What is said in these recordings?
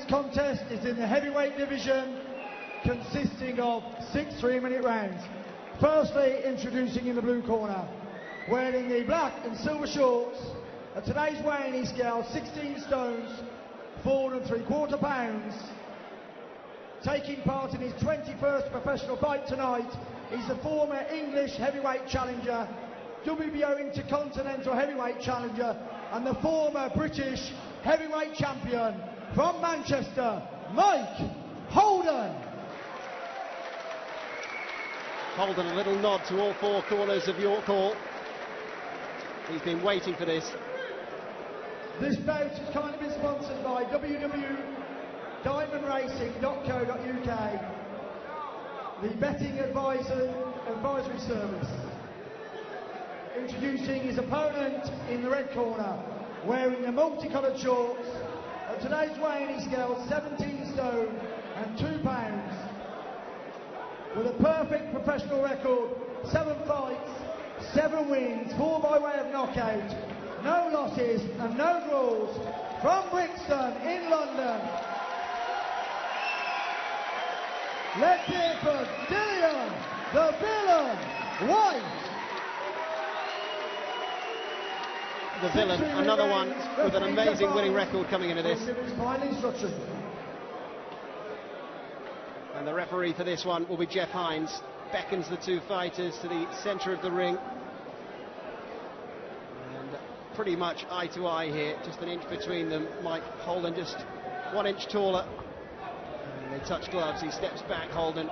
contest is in the heavyweight division, consisting of 6 3-minute rounds. Firstly, introducing in the blue corner, wearing the black and silver shorts, at today's weighing scale, 16 stones, 4 3/4 pounds. Taking part in his 21st professional fight tonight, he's the former English heavyweight challenger, WBO Intercontinental heavyweight challenger, and the former British heavyweight champion from Manchester, Mike Holden. Holden, a little nod to all 4 corners of York Hall. He's been waiting for this. This bout has kindly been sponsored by www.diamondracing.co.uk, the betting advisory service. Introducing his opponent in the red corner, wearing the multicoloured shorts, at today's weighing scale, 17 stone and 2 pounds. With a perfect professional record, 7 fights, 7 wins, 4 by way of knockout, no losses and no draws, from Brixton in London. Let's hear it for Dillian, the villain, Whyte. The villain, another one with an amazing winning record coming into this. And the referee for this one will be Jeff Hines. Beckons the 2 fighters to the centre of the ring. And pretty much eye to eye here, just an inch between them. Mike Holden just 1 inch taller. And they touch gloves, he steps back, Holden.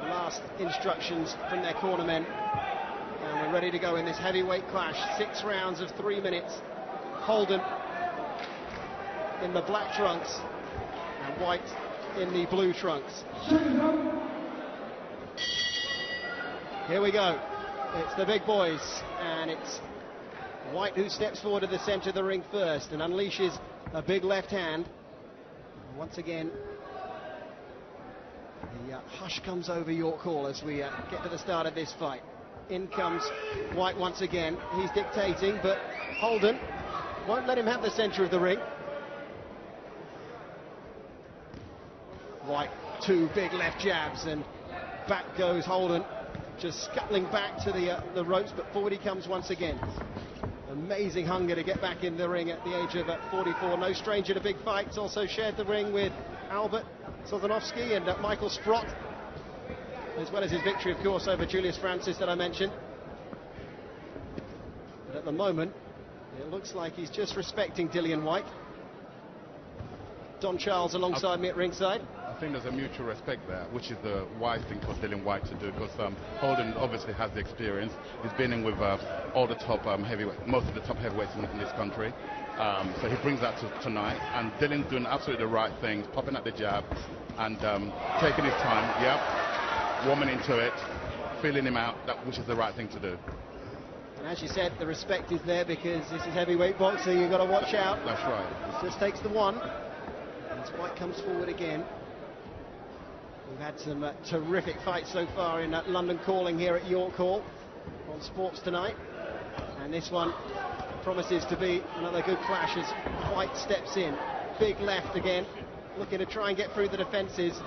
Last instructions from their cornermen. And we're ready to go in this heavyweight clash. 6 rounds of 3 minutes. Holden in the black trunks and Whyte in the blue trunks. Here we go. It's the big boys, and it's Whyte who steps forward to the centre of the ring first and unleashes a big left hand. Once again, the hush comes over York Hall as we get to the start of this fight. In comes Whyte once again. He's dictating, but Holden won't let him have the centre of the ring. Whyte, 2 big left jabs, and back goes Holden, just scuttling back to the ropes, but forward he comes once again. Amazing hunger to get back in the ring at the age of 44. No stranger to big fights. Also shared the ring with Albert Sozanovsky and Michael Sprott, as well as his victory, of course, over Julius Francis that I mentioned. But at the moment, it looks like he's just respecting Dillian Whyte. Don Charles alongside me at ringside. I think there's a mutual respect there, which is the wise thing for Dillian Whyte to do, because Holden obviously has the experience. He's been in with all the top heavyweights, most of the top heavyweights in this country. So he brings that to tonight, and Dillian's doing absolutely the right things, popping at the jab and taking his time. Yep. Warming into it, feeling him out, which is the right thing to do. And as you said, the respect is there because this is heavyweight boxing, you've got to watch out. That's right. It just takes the one. And Whyte comes forward again. We've had some terrific fights so far in London Calling here at York Hall on Sports Tonight. And this one promises to be another good clash as Whyte steps in. Big left again, looking to try and get through the defences.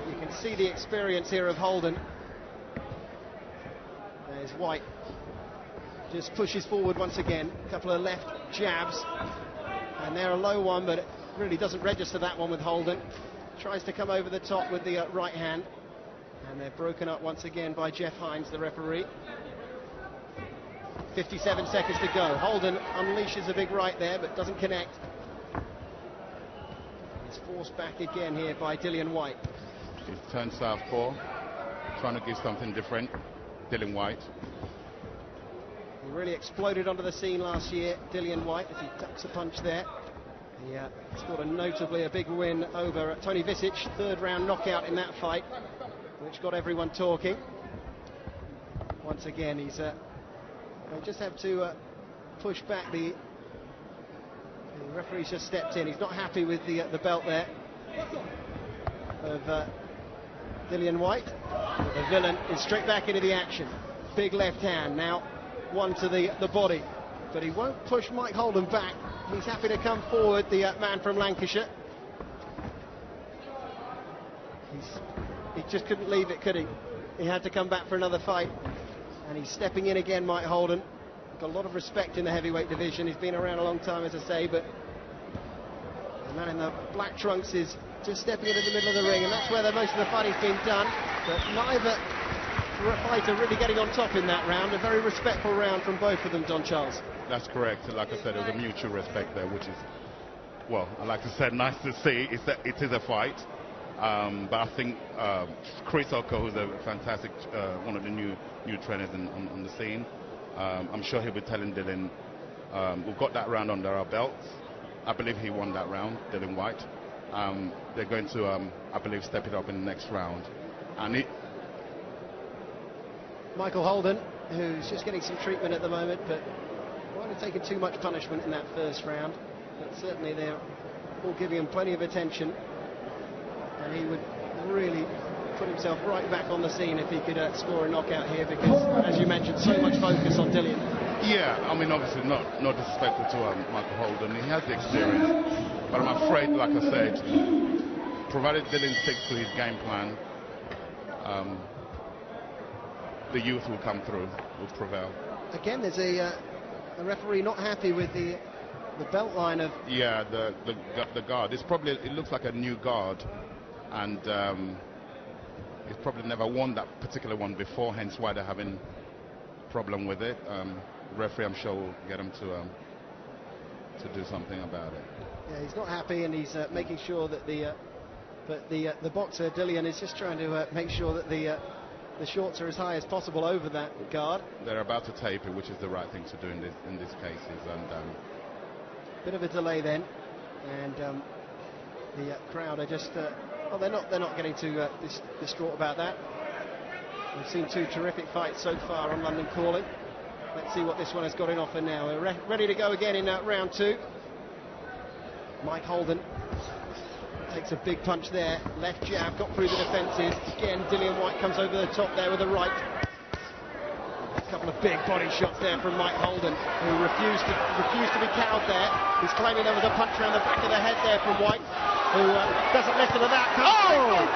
You can see the experience here of Holden. There's Whyte. Just pushes forward once again. A couple of left jabs. And they're a low one, but it really doesn't register that one with Holden. Tries to come over the top with the right hand. And they're broken up once again by Jeff Hines, the referee. 57 seconds to go. Holden unleashes a big right there, but doesn't connect. He's forced back again here by Dillian Whyte. He's turned southpaw, trying to give something different. Dillian Whyte. He really exploded onto the scene last year, Dillian Whyte, as he ducks a punch there. He scored notably a big win over Tony Visic, 3rd round knockout in that fight, which got everyone talking. Once again, he's they just have to push back. The referee's just stepped in. He's not happy with the belt there of Dillian Whyte. The villain is straight back into the action. Big left hand now, one to the body, but he won't push Mike Holden back He's happy to come forward, the man from Lancashire. He just couldn't leave it, could he? He had to come back for another fight. And he's stepping in again, Mike Holden. Got a lot of respect in the heavyweight division. He's been around a long time, as I say, but the man in the black trunks is just stepping into the middle of the ring, and that's where most of the fighting's been done. But neither fighter really getting on top in that round. A very respectful round from both of them, Don Charles. That's correct. Like I said, there was a mutual respect there, which is, well, like I said, nice to see. It is a fight. But I think Chris Oko, who's a fantastic, one of the new trainers on the scene, I'm sure he'll be telling Dillian, we've got that round under our belts. I believe he won that round, Dillian Whyte. They're going to, I believe, step it up in the next round. And Michael Holden, who's just getting some treatment at the moment, but might have taken too much punishment in that first round. But certainly they're all giving him plenty of attention. And he would really put himself right back on the scene if he could score a knockout here, because, as you mentioned, so much focus on Dillian. Yeah, I mean, obviously not disrespectful to Michael Holden. He has the experience, but I'm afraid, like I said, provided Dillian sticks to his game plan, the youth will come through, will prevail. Again, there's a referee not happy with the belt line of... Yeah, the guard. It looks like a new guard, and he's probably never won that particular one before, hence why they're having problem with it. The referee, I'm sure, will get him to do something about it. Yeah, he's not happy, and he's making sure that the boxer Dillian is just trying to make sure that the shorts are as high as possible over that guard. They're about to tape it, which is the right thing to do in these cases. And bit of a delay then, and the crowd are just well, they're not getting too distraught about that. We've seen two terrific fights so far on London Calling. Let's see what this one has got in offer now. We're ready to go again in round two. Mike Holden takes a big punch there, left jab, got through the defences. Again, Dillian Whyte comes over the top there with a right. A couple of big body shots there from Mike Holden, who refused to be cowed there. He's claiming there was a punch around the back of the head there from Whyte, who doesn't listen to that.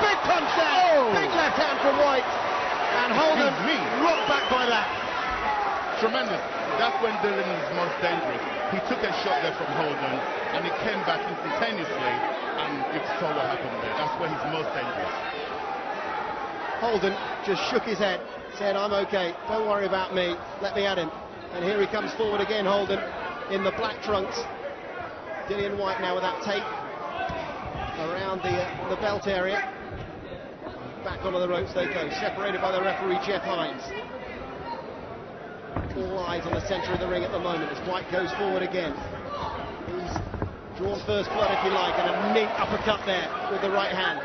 Big punch there! Big left hand from Whyte, and Holden rocked back by that. Tremendous. That's when Dillian is most dangerous. He took a shot there from Holden, and he came back instantaneously, and you saw what happened there. That's where he's most dangerous. Holden just shook his head, said, "I'm okay, don't worry about me, let me at him." And here he comes forward again, Holden, in the black trunks. Dillian Whyte now with that tape around the belt area. Back onto the ropes they go, separated by the referee, Jeff Hines. All eyes on the centre of the ring at the moment as Whyte goes forward again. He's drawn first blood, if you like, and a neat uppercut there with the right hand.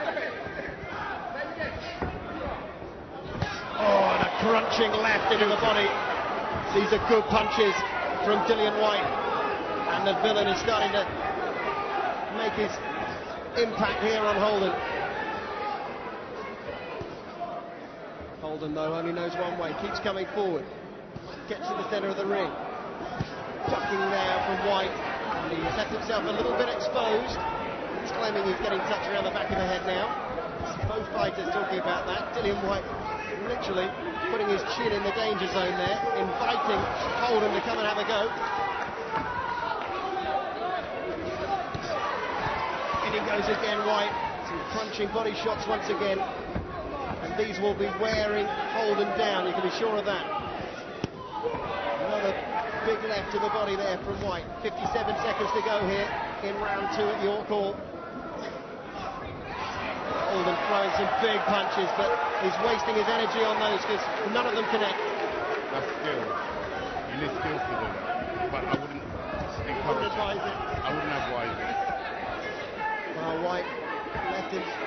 Oh, and a crunching left into the body. These are good punches from Dillian Whyte, and the villain is starting to make his impact here on Holden. Holden, though, only knows one way, keeps coming forward. Gets to the centre of the ring. Ducking there from Whyte, and he's left himself a little bit exposed. He's claiming he's getting touched around the back of the head now. Both fighters talking about that. Dillian Whyte literally putting his chin in the danger zone there, inviting Holden to come and have a go. In he goes again, Whyte. Some crunching body shots once again. And these will be wearing Holden down, you can be sure of that. Another big left to the body there from Whyte. 57 seconds to go here in round two at York Hall. Holden throwing some big punches, but he's wasting his energy on those because none of them connect. That's skill. You need skills to do that. But I wouldn't encourage it. I wouldn't advise it. Well, Whyte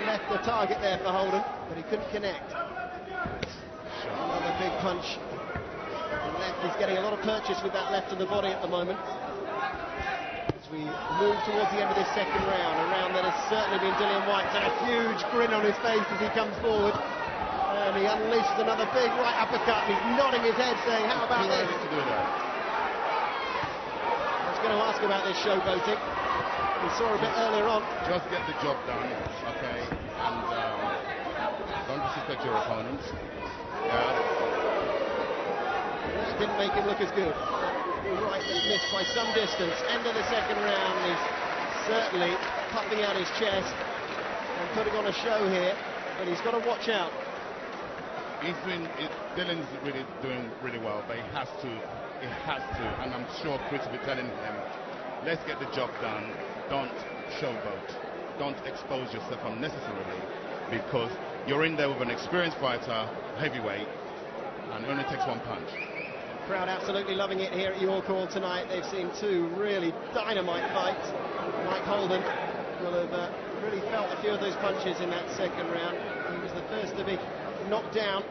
left the target there for Holden, but he couldn't connect. Another big punch. The left is getting a lot of purchase with that left of the body at the moment. As we move towards the end of this second round, a round that has certainly been Dillian Whyte's, and a huge grin on his face as he comes forward. And he unleashes another big right uppercut, and he's nodding his head saying, "How about this?" To do that. Let's go going to ask about this showboating. We saw a bit earlier on. Just get the job done, okay, and don't disrespect your opponents. Yeah. That didn't make him look as good. Right, missed by some distance. End of the second round. He's certainly puffing out his chest and putting on a show here, but he's got to watch out. Dillian's really doing really well, but he has to, and I'm sure Chris will be telling him, let's get the job done, don't showboat, don't expose yourself unnecessarily, because you're in there with an experienced fighter, heavyweight, and it only takes one punch. Crowd absolutely loving it here at York Hall tonight. They've seen two really dynamite fights. Mike Holden will have really felt a few of those punches in that second round. He was the first to be knocked down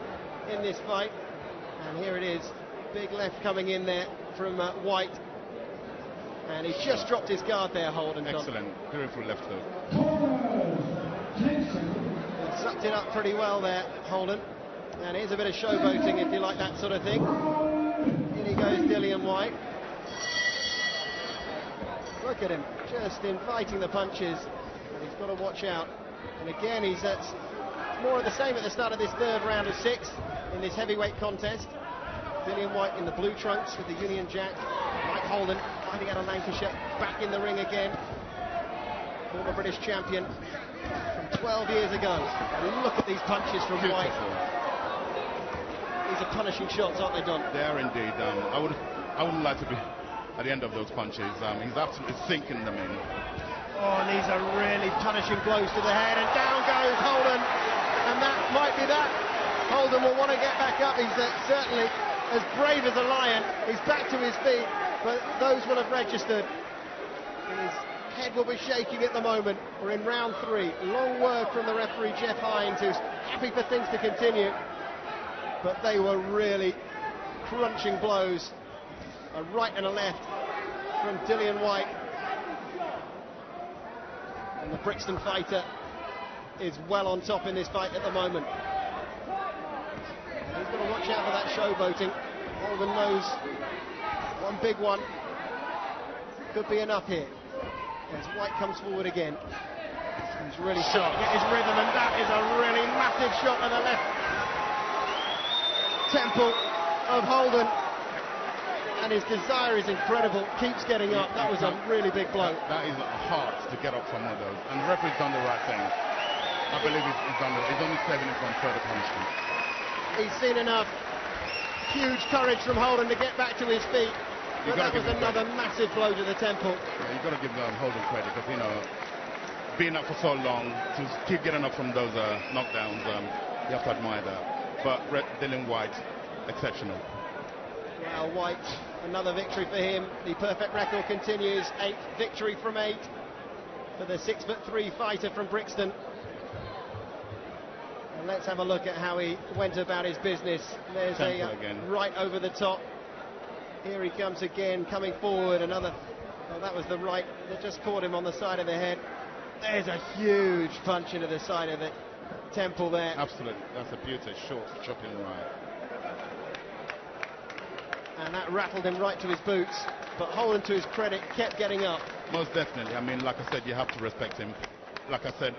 in this fight, and here it is, big left coming in there from Whyte, and he's just dropped his guard there, Holden. Excellent, beautiful left hook. He sucked it up pretty well there, Holden, and here's a bit of showboating if you like that sort of thing. In he goes, Dillian Whyte. Look at him, just inviting the punches, and he's got to watch out. And again, he's more of the same at the start of this third round of 6 in this heavyweight contest. Dillian Whyte in the blue trunks with the Union Jack. Mike Holden fighting out of Lancashire, back in the ring again. Former British champion from 12 years ago. And look at these punches from Whyte. These are punishing shots, aren't they, Don? They are indeed. I wouldn't like to be at the end of those punches. He's absolutely sinking them in. Oh, and these are really punishing blows to the head, and down goes Holden, and that might be that. Holden will want to get back up. He's certainly as brave as a lion. He's back to his feet, but those will have registered. His head will be shaking at the moment. We're in round 3. Long word from the referee, Jeff Hines, who's happy for things to continue, but they were really crunching blows. A right and a left from Dillian Whyte. And the Brixton fighter is well on top in this fight at the moment. He's got to watch out for that showboating. Holden knows one big one could be enough here. As Whyte comes forward again. He's really sharp to get his rhythm, and that is a really massive shot to the left temple of Holden. And his desire is incredible, keeps getting up. That was a really big blow. That is hard to get up from one of those, and the referee's done the right thing. I believe he's only saving it from further punishment. He's seen enough huge courage from Holden to get back to his feet, but that was another massive blow to the temple. Yeah, you've got to give Holden credit, because, you know, being up for so long, to keep getting up from those knockdowns, you have to admire that. But Dillian Whyte, exceptional. Well, Whyte, another victory for him. The perfect record continues. 8th victory from 8 for the 6'3" fighter from Brixton. And let's have a look at how he went about his business. There's right over the top. Here he comes again, coming forward. Another. Oh, that was the right that just caught him on the side of the head. There's a huge punch into the side of the temple there. Absolutely, that's a beauty, short, chopping right. And that rattled him right to his boots, but Holden, to his credit, kept getting up. Most definitely. I mean, like I said, you have to respect him. Like I said,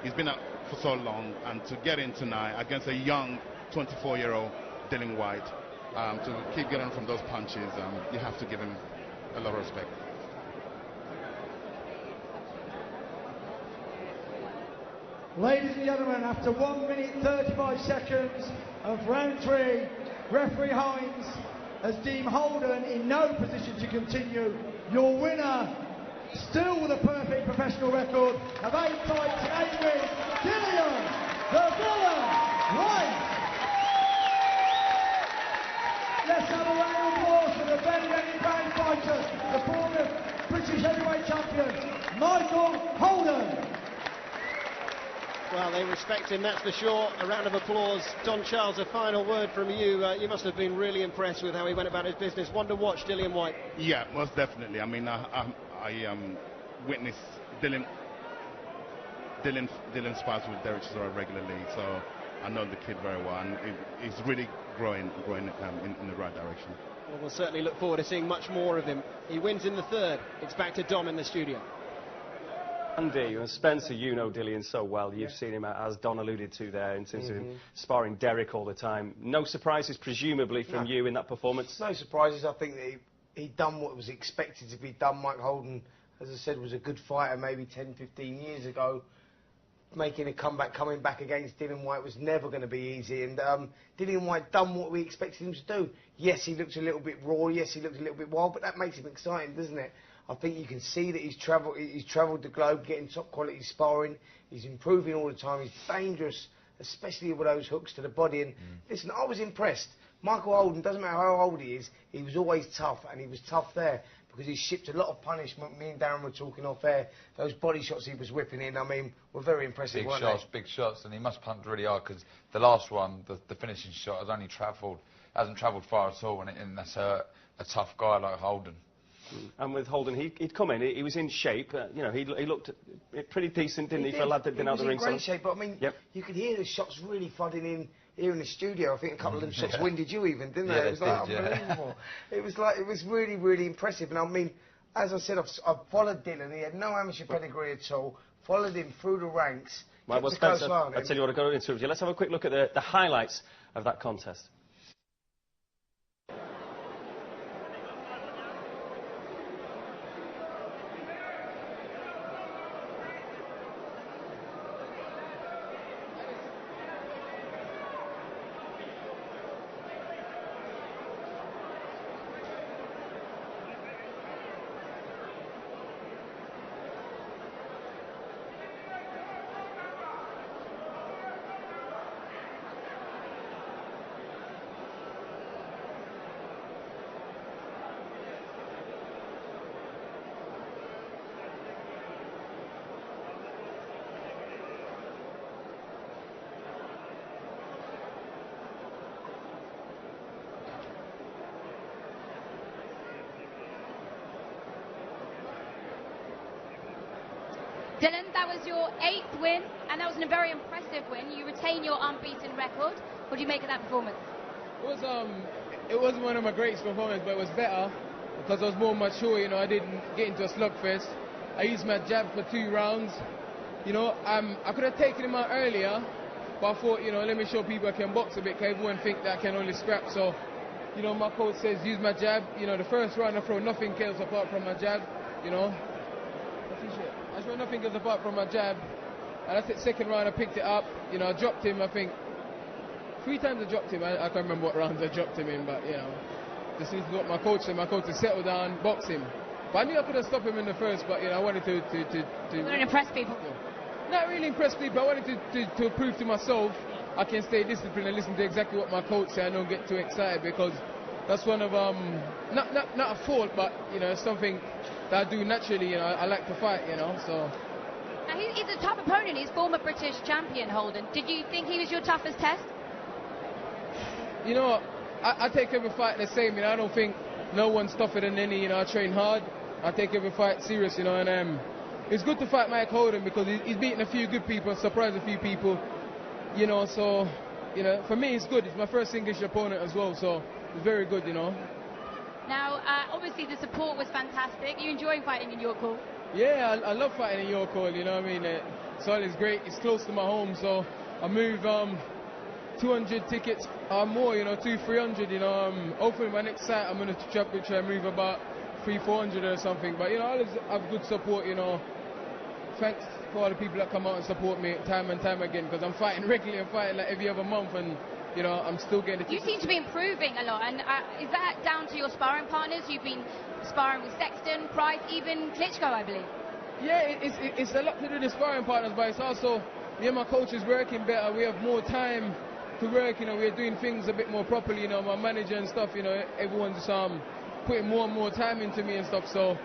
he's been up for so long, and to get in tonight against a young 24-year-old Dillian Whyte, to keep getting from those punches, you have to give him a lot of respect. Ladies and gentlemen, after 1 minute 35 seconds of round 3, referee Hines has deemed Holden in no position to continue. Your winner, still with a perfect professional record of 8 fights and 8 wins, Dillian the Villain Whyte. Let's have a round of applause for the very, very brave fighter, the former British heavyweight champion, Michael Holden. Well, they respect him, that's for sure. A round of applause. Don Charles, a final word from you. You must have been really impressed with how he went about his business. One to watch, Dillian Whyte. Yeah, most definitely. I mean, I witnessed Dillian spars with Derek Chisora regularly, so I know the kid very well, and he's really growing in the right direction. Well, we'll certainly look forward to seeing much more of him. He wins in the third. It's back to Dom in the studio. Andy, and Spencer, you know Dillian so well. You've seen him, as Don alluded to there, in terms of him sparring Derek all the time. No surprises, presumably, from you in that performance? No surprises. I think that he'd done what was expected to be done. Mike Holden, as I said, was a good fighter maybe 10, 15 years ago. Making a comeback, coming back against Dillian Whyte was never going to be easy. And Dillian Whyte done what we expected him to do. Yes, he looked a little bit raw. Yes, he looked a little bit wild, but that makes him exciting, doesn't it? I think you can see that he's travelled the globe, getting top quality sparring. He's improving all the time. He's dangerous, especially with those hooks to the body. And listen, I was impressed. Michael Holden, doesn't matter how old he is, he was always tough, and he was tough there because he shipped a lot of punishment. Me and Darren were talking off air. Those body shots he was whipping in, I mean, were very impressive, weren't they? Big shots, and he must punt really hard because the last one, the finishing shot, hasn't travelled far at all, and that's a tough guy like Holden. And with Holden, he'd come in, he was in shape, you know, he looked pretty decent, didn't he, for a lad that'd been out the ring? He was in great shape, but I mean, you could hear the shots really flooding in here in the studio. I think a couple of them shots winded you even, didn't they? It was like unbelievable. It was really, really impressive. And I mean, as I said, I've followed Dillian. He had no amateur pedigree at all. Followed him through the ranks. Well, Spencer, I'll tell you what, I've got to interrupt you. Let's have a quick look at the highlights of that contest. Dillian, that was your 8th win, and that was a very impressive win. You retain your unbeaten record. What do you make of that performance? It wasn't one of my greatest performances, but it was better because I was more mature. You know, I didn't get into a slugfest. I used my jab for 2 rounds. You know, I could have taken him out earlier, but I thought, you know, let me show people I can box a bit, because everyone think that I can only scrap. So, you know, my coach says use my jab. You know, the first round I throw nothing else apart from my jab. You know. I throw nothing else apart from my jab, and that's it. Second round I picked it up, you know, I dropped him, I think 3 times I dropped him. I can't remember what rounds I dropped him in, but you know, this is what my coach said. My coach said settle down, box him. But I knew I could have stopped him in the first, but you know, I wanted to You want to impress people? Not really impress people. I wanted to prove to myself I can stay disciplined and listen to exactly what my coach said. I don't get too excited, because that's one of not a fault, but you know, something that I do naturally. You know, I like to fight. You know, so. Now he's a tough opponent. He's former British champion, Holden. Did you think he was your toughest test? You know, I take every fight the same. You know, I don't think no one's tougher than any. You know, I train hard. I take every fight serious. You know, and it's good to fight Mike Holden, because he's beaten a few good people, surprised a few people. You know, so you know, for me it's good. It's my first English opponent as well, so it's very good. You know. Now, obviously the support was fantastic. You enjoying fighting in York Hall? Yeah, I love fighting in York Hall. You know what I mean? So it's great. It's close to my home, so I move 200 tickets or more. You know, 200-300. You know, hopefully my next fight I'm gonna try and move about 300-400 or something. But you know, I always have good support. You know, thanks for all the people that come out and support me time and time again, because I'm fighting regularly. I'm fighting like every other month, and you know, I'm still getting the You seem to be improving a lot, and is that down to your sparring partners? You've been sparring with Sexton, Price, even Klitschko, I believe. Yeah, it's a lot to do with the sparring partners, but it's also me and my coach is working better. We have more time to work. You know, we're doing things a bit more properly. You know, my manager and stuff. You know, everyone's putting more and more time into me and stuff. So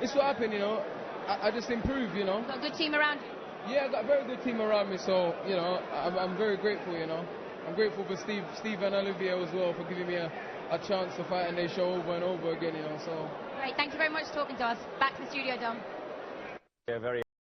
it's what happened. You know, I just improve. You know. Got a good team around you. Yeah, I've got a very good team around me. So you know, I'm very grateful. You know. I'm grateful for Steve and Olivier as well for giving me a chance to fight, and they show over and over again, you know. So. Great, thank you very much for talking to us. Back to the studio, Dom. Yeah, very.